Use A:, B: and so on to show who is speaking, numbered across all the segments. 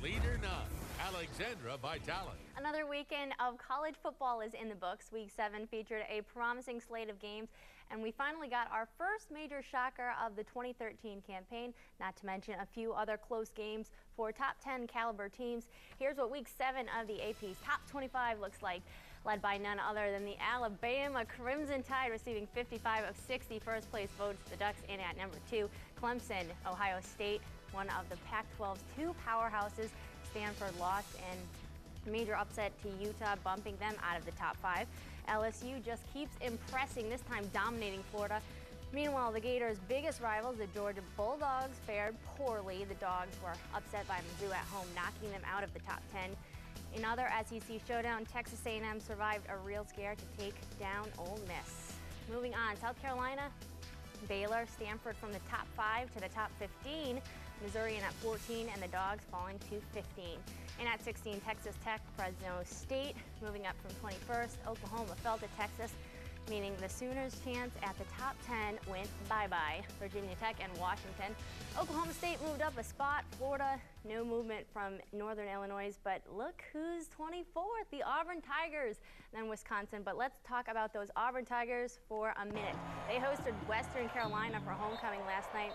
A: Leader 9, Alexandra Vitale.
B: Another weekend of college football is in the books. Week 7 featured a promising slate of games, and we finally got our first major shocker of the 2013 campaign, not to mention a few other close games for top 10 caliber teams. Here's what Week 7 of the AP's Top 25 looks like, led by none other than the Alabama Crimson Tide, receiving 55 of 60 first-place votes. The Ducks in at number 2. Clemson, Ohio State, one of the Pac-12's two powerhouses. Stanford lost and major upset to Utah, bumping them out of the top 5. LSU just keeps impressing, this time dominating Florida. Meanwhile, the Gators' biggest rivals, the Georgia Bulldogs, fared poorly. The Dogs were upset by Mizzou at home, knocking them out of the top 10. In other SEC showdown, Texas A&M survived a real scare to take down Ole Miss. Moving on, South Carolina, Baylor, Stanford from the top 5 to the top 15. Missouri in at 14, and the Dogs falling to 15. In at 16, Texas Tech, Fresno State. Moving up from 21st, Oklahoma fell to Texas, meaning the Sooners' chance at the top 10 went bye-bye. Virginia Tech and Washington. Oklahoma State moved up a spot. Florida, no movement from Northern Illinois, but look who's 24th, the Auburn Tigers, then Wisconsin. But let's talk about those Auburn Tigers for a minute. They hosted Western Carolina for homecoming last night.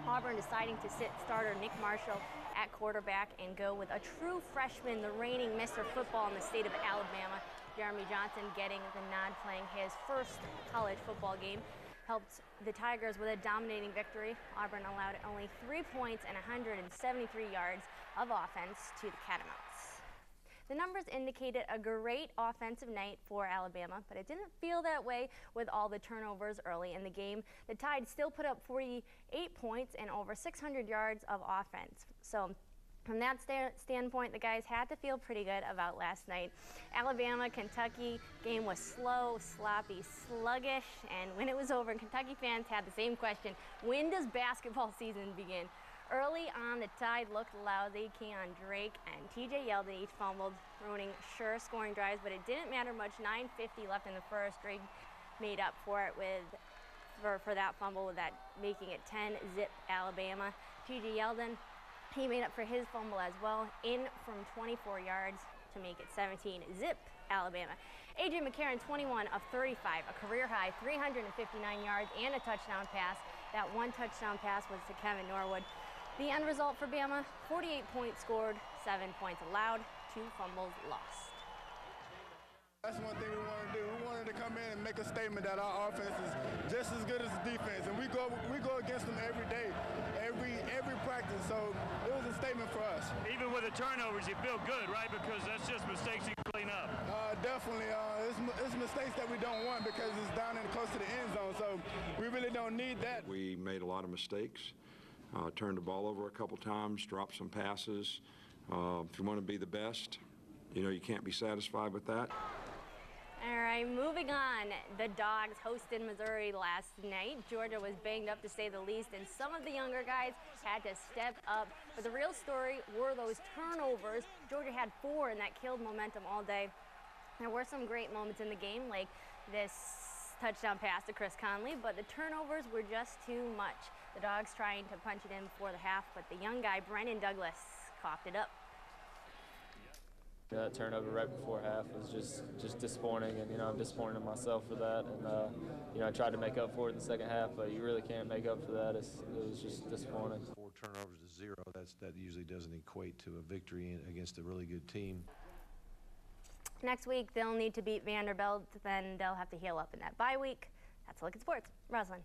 B: Auburn deciding to sit starter Nick Marshall at quarterback and go with a true freshman, the reigning Mr. Football in the state of Alabama, Jeremy Johnson, getting the nod, playing his first college football game. Helped the Tigers with a dominating victory. Auburn allowed only 3 points and 173 yards of offense to the Catamounts. The numbers indicated a great offensive night for Alabama, but it didn't feel that way with all the turnovers early in the game. The Tide still put up 48 points and over 600 yards of offense. So from that standpoint, the guys had to feel pretty good about last night. Alabama-Kentucky game was slow, sloppy, sluggish, and when it was over, Kentucky fans had the same question: when does basketball season begin? Early on, the Tide looked lousy. Keon Drake and TJ Yeldon each fumbled, ruining sure scoring drives, but it didn't matter much. 9:50 left in the first. Drake made up for it for that fumble, with that making it 10-zip Alabama. TJ Yeldon, he made up for his fumble as well, in from 24 yards to make it 17-zip Alabama. A.J. McCarron, 21 of 35, a career-high 359 yards and a touchdown pass. That one touchdown pass was to Kevin Norwood. The end result for Bama, 48 points scored, 7 points allowed, 2 fumbles lost.
C: That's one thing we wanted to do. We wanted to come in and make a statement that our offense is just as good as the defense, and we go against them every day, every practice. So it was a statement for us.
D: Even with the turnovers, you feel good, right? Because that's just mistakes you clean up.
C: Definitely. It's mistakes that we don't want because it's down in close to the end zone. So we really don't need that.
E: We made a lot of mistakes. Turned the ball over a couple times, dropped some passes. If you want to be the best, you can't be satisfied with that.
B: All right, moving on. The Dogs hosted Missouri last night. Georgia was banged up, to say the least, and some of the younger guys had to step up. But the real story were those turnovers. Georgia had 4, and that killed momentum all day. There were some great moments in the game, like this touchdown pass to Chris Conley, but the turnovers were just too much. The Dogs trying to punch it in before the half, but the young guy, Brennan Douglas, coughed it up.
F: That turnover right before half was just disappointing, and I'm disappointed in myself for that. And I tried to make up for it in the second half, but you really can't make up for that. It was just disappointing.
G: 4 turnovers to 0. That usually doesn't equate to a victory against a really good team.
B: Next week they'll need to beat Vanderbilt, then they'll have to heal up in that bye week. That's a look at sports. Roslyn.